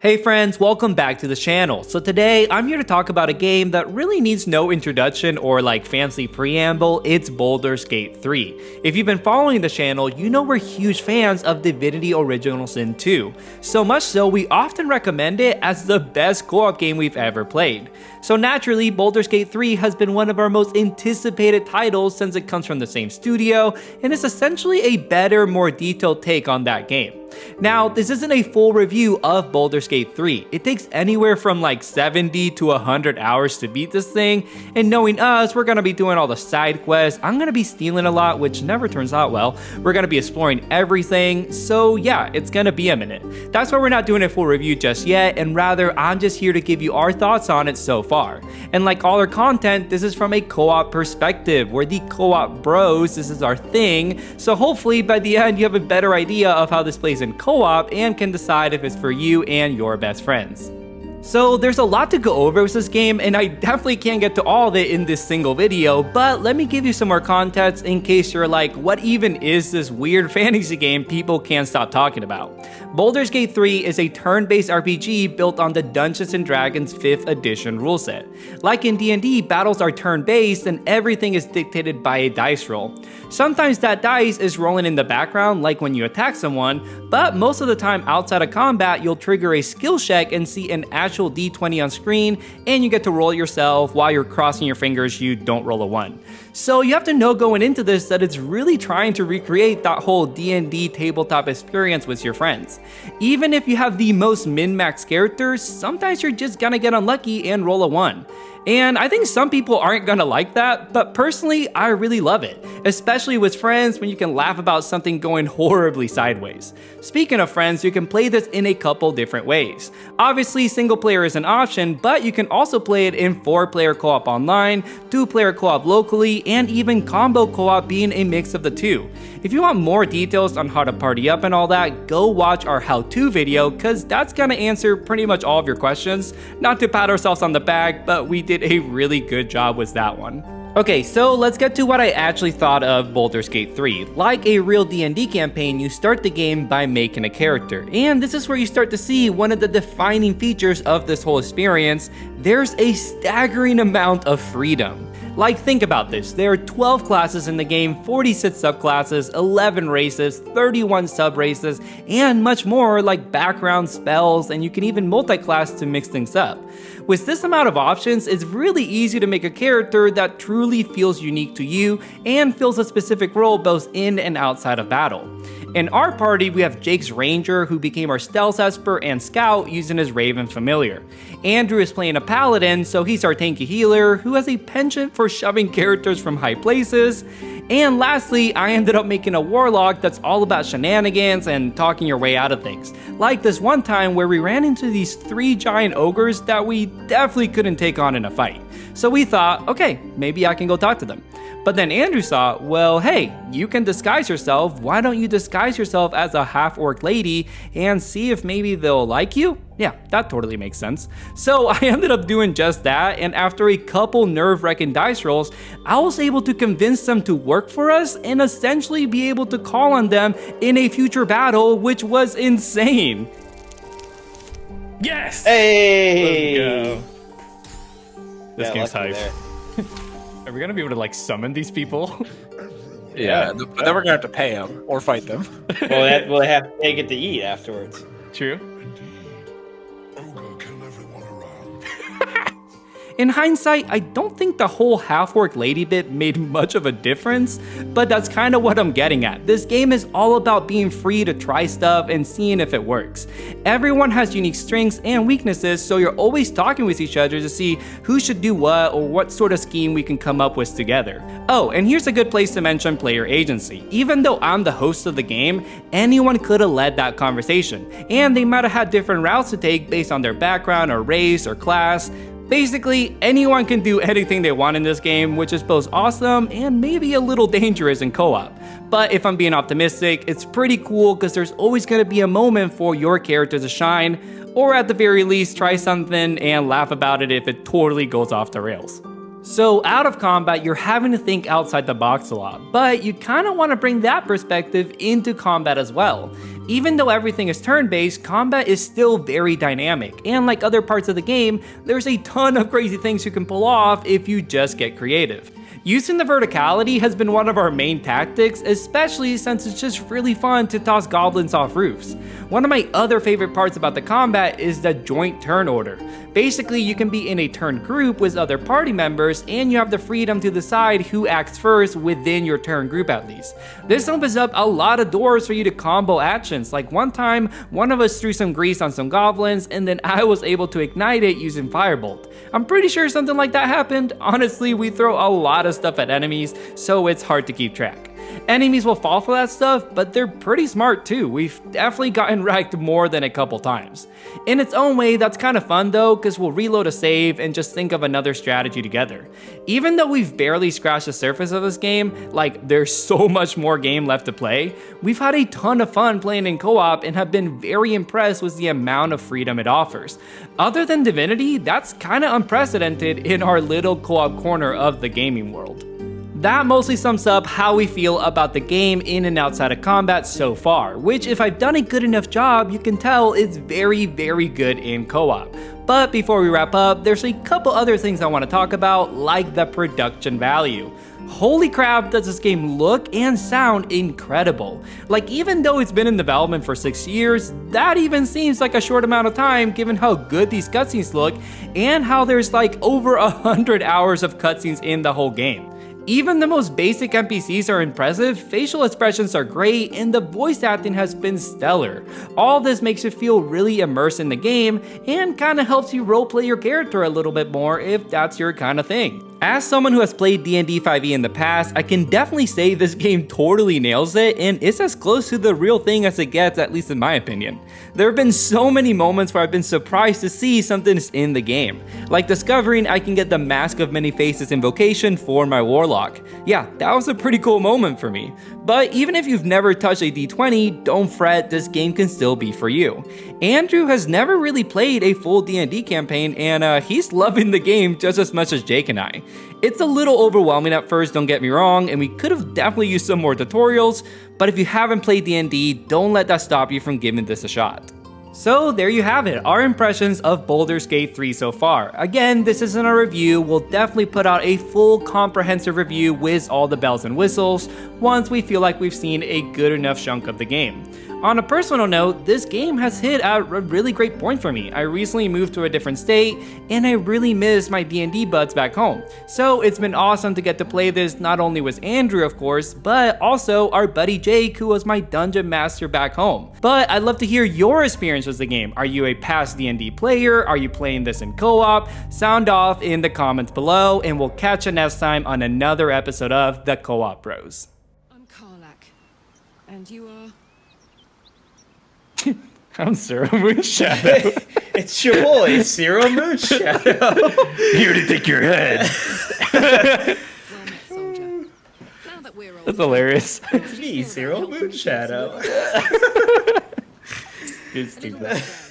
Hey friends, welcome back to the channel. So today, I'm here to talk about a game that really needs no introduction or fancy preamble. It's Baldur's Gate 3. If you've been following the channel, you know we're huge fans of Divinity Original Sin 2. So much so, we often recommend it as the best co-op game we've ever played. So naturally, Baldur's Gate 3 has been one of our most anticipated titles since it comes from the same studio, and is essentially a better, more detailed take on that game. Now, this isn't a full review of Baldur's Gate 3. It takes anywhere from 70 to 100 hours to beat this thing, and knowing us, we're gonna be doing all the side quests. I'm gonna be stealing a lot, which never turns out well. We're gonna be exploring everything, so yeah, it's gonna be a minute. That's why we're not doing a full review just yet, and rather, I'm just here to give you our thoughts on it so far. And like all our content, this is from a co-op perspective. We're the co-op bros, this is our thing, so hopefully by the end you have a better idea of how this plays in co-op and can decide if it's for you and your best friends. So there's a lot to go over with this game, and I definitely can't get to all of it in this single video, but let me give you some more context in case you're like, what even is this weird fantasy game people can't stop talking about? Baldur's Gate 3 is a turn-based RPG built on the Dungeons & Dragons 5th edition rule set. Like in D&D, battles are turn-based and everything is dictated by a dice roll. Sometimes that dice is rolling in the background like when you attack someone, but most of the time outside of combat you'll trigger a skill check and see an actual D20 on screen, and you get to roll it yourself. While you're crossing your fingers, you don't roll a 1. So you have to know going into this that it's really trying to recreate that whole D&D tabletop experience with your friends. Even if you have the most min-max characters, sometimes you're just gonna get unlucky and roll a 1. And I think some people aren't gonna like that, but personally, I really love it. Especially with friends when you can laugh about something going horribly sideways. Speaking of friends, you can play this in a couple different ways. Obviously, single player is an option, but you can also play it in 4-player co-op online, 2-player co-op locally, and even combo co-op being a mix of the two. If you want more details on how to party up and all that, go watch our how-to video, cause that's gonna answer pretty much all of your questions. Not to pat ourselves on the back, but we did a really good job with that one. Okay, so let's get to what I actually thought of Baldur's Gate 3. Like a real D&D campaign, you start the game by making a character, and this is where you start to see one of the defining features of this whole experience. There's a staggering amount of freedom. Like, think about this, there are 12 classes in the game, 46 subclasses, 11 races, 31 sub-races, and much more like background spells, and you can even multi-class to mix things up. With this amount of options, it's really easy to make a character that truly feels unique to you and fills a specific role both in and outside of battle. In our party, we have Jake's Ranger, who became our Stealth Esper and Scout using his Raven Familiar. Andrew is playing a Paladin, so he's our tanky healer, who has a penchant for shoving characters from high places. And lastly, I ended up making a Warlock that's all about shenanigans and talking your way out of things. Like this one time where we ran into these 3 giant ogres that we definitely couldn't take on in a fight. So we thought, okay, maybe I can go talk to them. But then Andrew saw, well, hey, you can disguise yourself. Why don't you disguise yourself as a half-orc lady and see if maybe they'll like you? Yeah, that totally makes sense. So I ended up doing just that, and after a couple nerve-wracking dice rolls, I was able to convince them to work for us and essentially be able to call on them in a future battle, which was insane. Yes! Hey! Let's go. This Yeah, game's lucky hype. Are we gonna be able to summon these people? Yeah, but then we're gonna have to pay them or fight them. Well, we'll have to get to eat afterwards. True. In hindsight, I don't think the whole half-orc lady bit made much of a difference, but that's kind of what I'm getting at. This game is all about being free to try stuff and seeing if it works. Everyone has unique strengths and weaknesses, so you're always talking with each other to see who should do what or what sort of scheme we can come up with together. Oh, and here's a good place to mention player agency. Even though I'm the host of the game, anyone could have led that conversation, and they might have had different routes to take based on their background or race or class. Basically, anyone can do anything they want in this game, which is both awesome and maybe a little dangerous in co-op. But if I'm being optimistic, it's pretty cool because there's always going to be a moment for your character to shine, or at the very least, try something and laugh about it if it totally goes off the rails. So out of combat, you're having to think outside the box a lot, but you kind of want to bring that perspective into combat as well. Even though everything is turn-based, combat is still very dynamic, and like other parts of the game, there's a ton of crazy things you can pull off if you just get creative. Using the verticality has been one of our main tactics, especially since it's just really fun to toss goblins off roofs. One of my other favorite parts about the combat is the joint turn order. Basically, you can be in a turn group with other party members, and you have the freedom to decide who acts first within your turn group at least. This opens up a lot of doors for you to combo actions. Like one time, one of us threw some grease on some goblins, and then I was able to ignite it using Firebolt. I'm pretty sure something like that happened. Honestly, we throw a lot of stuff at enemies, so it's hard to keep track. Enemies will fall for that stuff, but they're pretty smart too. We've definitely gotten wrecked more than a couple times. In its own way, that's kind of fun though, because we'll reload a save and just think of another strategy together. Even though we've barely scratched the surface of this game, like there's so much more game left to play, we've had a ton of fun playing in co-op and have been very impressed with the amount of freedom it offers. Other than Divinity, that's kind of unprecedented in our little co-op corner of the gaming world. That mostly sums up how we feel about the game in and outside of combat so far, which if I've done a good enough job, you can tell it's very, very good in co-op. But before we wrap up, there's a couple other things I want to talk about, like the production value. Holy crap, does this game look and sound incredible. Like, even though it's been in development for 6 years, that even seems like a short amount of time given how good these cutscenes look and how there's like over 100 hours of cutscenes in the whole game. Even the most basic NPCs are impressive, facial expressions are great, and the voice acting has been stellar. All this makes you feel really immersed in the game and kinda helps you roleplay your character a little bit more if that's your kind of thing. As someone who has played D&D 5e in the past, I can definitely say this game totally nails it, and it's as close to the real thing as it gets, at least in my opinion. There have been so many moments where I've been surprised to see something is in the game, like discovering I can get the Mask of Many Faces invocation for my Warlock. Yeah, that was a pretty cool moment for me. But even if you've never touched a D20, don't fret, this game can still be for you. Andrew has never really played a full D&D campaign, and he's loving the game just as much as Jake and I. It's a little overwhelming at first, don't get me wrong, and we could have definitely used some more tutorials, but if you haven't played D&D, don't let that stop you from giving this a shot. So there you have it, our impressions of Baldur's Gate 3 so far. Again, this isn't a review, we'll definitely put out a full comprehensive review with all the bells and whistles once we feel like we've seen a good enough chunk of the game. On a personal note, this game has hit at a really great point for me. I recently moved to a different state, and I really miss my D&D buds back home. So it's been awesome to get to play this not only with Andrew, of course, but also our buddy Jake, who was my dungeon master back home. But I'd love to hear your experience with the game. Are you a past D&D player? Are you playing this in co-op? Sound off in the comments below, and we'll catch you next time on another episode of The Co-op Bros. I'm Karlak, and you are... I'm Zero Moonshadow. It's your boy, Zero Moonshadow. Here to take your head. Well met, soldier. Now that we're all... That's hilarious. It's me, Zero Moonshadow. Good, Steve.